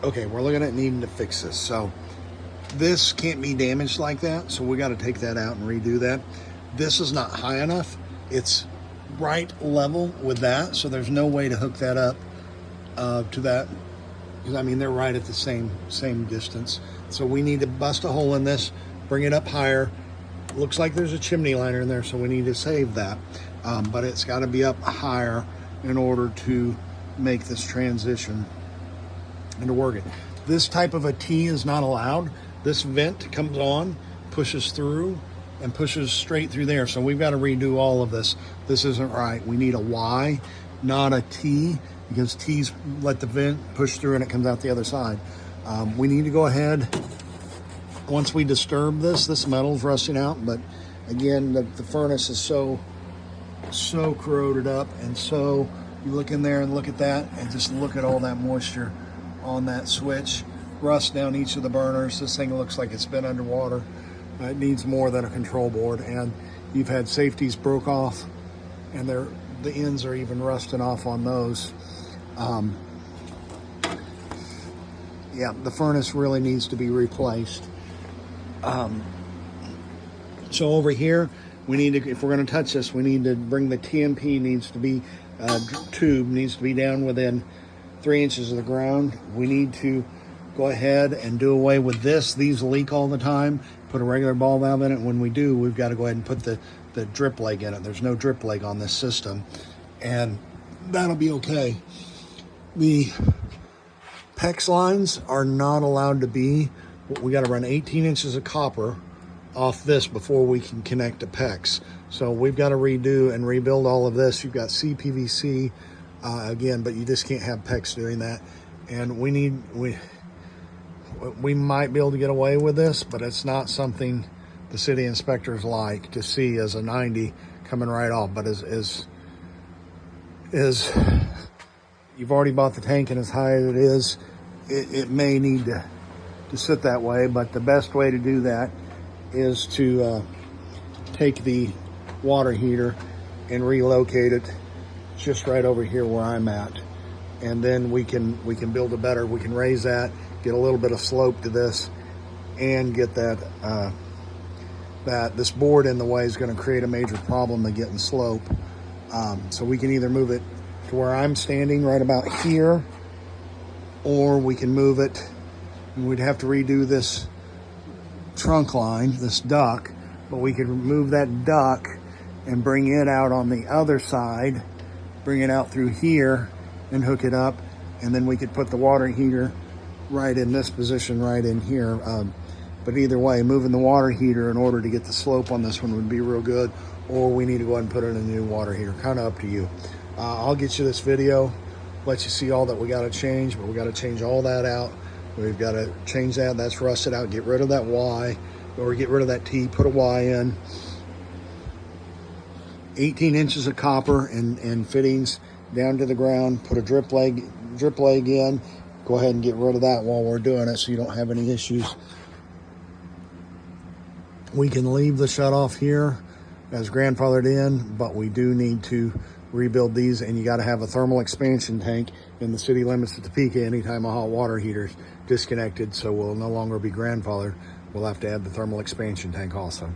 Okay, we're looking at needing to fix this. So this can't be damaged like that, so we got to take that out and redo that. This is not high enough. It's right level with that, so there's no way to hook that up to that, because I mean they're right at the same distance. So we need to bust a hole in this, bring it up higher. Looks like there's a chimney liner in there, so we need to save that, but it's got to be up higher in order to make this transition and to work it. This type of a T is not allowed. This vent comes on, pushes through, and pushes straight through there. So we've got to redo all of this. This isn't right. We need a Y, not a T, because T's let the vent push through and it comes out the other side. We need to go ahead, once we disturb this metal's rusting out, but again, the furnace is so corroded up, and so you look in there and look at that, and just look at all that moisture on that switch. Rust down each of the burners. This thing looks like it's been underwater. It needs more than a control board, and you've had safeties broke off, and the ends are even rusting off on those. Yeah, the furnace really needs to be replaced. So over here, we need to, if we're going to touch this, we need to bring the TMP, needs to be tube needs to be down within 3 inches of the ground. We need to go ahead and do away with this. These leak all the time. Put a regular ball valve in it. When we do, we've got to go ahead and put the drip leg in it. There's no drip leg on this system, and that'll be okay. The PEX lines are not allowed to be, we got to run 18 inches of copper off this before we can connect to PEX. So we've got to redo and rebuild all of this. You've got CPVC again, but you just can't have PEX doing that. And we might be able to get away with this, but it's not something the city inspectors like to see as a 90 coming right off. But as you've already bought the tank, and as high as it is, it may need to sit that way. But the best way to do that is to take the water heater and relocate it just right over here where I'm at, and then we can build we can raise that, get a little bit of slope to this, and get that this board in the way is going to create a major problem of getting slope. So we can either move it to where I'm standing right about here, or we can move it, and we'd have to redo this trunk line, this duct, but we could remove that duct and bring it out on the other side, bring it out through here and hook it up, and then we could put the water heater right in this position right in here. But either way, moving the water heater in order to get the slope on this one would be real good, or we need to go ahead and put in a new water heater. Kind of up to you. I'll get you this video, let you see all that we got to change, but we got to change all that out. We've got to change that. That's rusted out. Get rid of that Y, or get rid of that T, put a Y in. 18 inches of copper and fittings down to the ground. Put a drip leg in. Go ahead and get rid of that while we're doing it, so you don't have any issues. We can leave the shutoff here as grandfathered in, but we do need to rebuild these, and you got to have a thermal expansion tank in the city limits of Topeka anytime a hot water heater's disconnected, so we'll no longer be grandfathered. We'll have to add the thermal expansion tank also.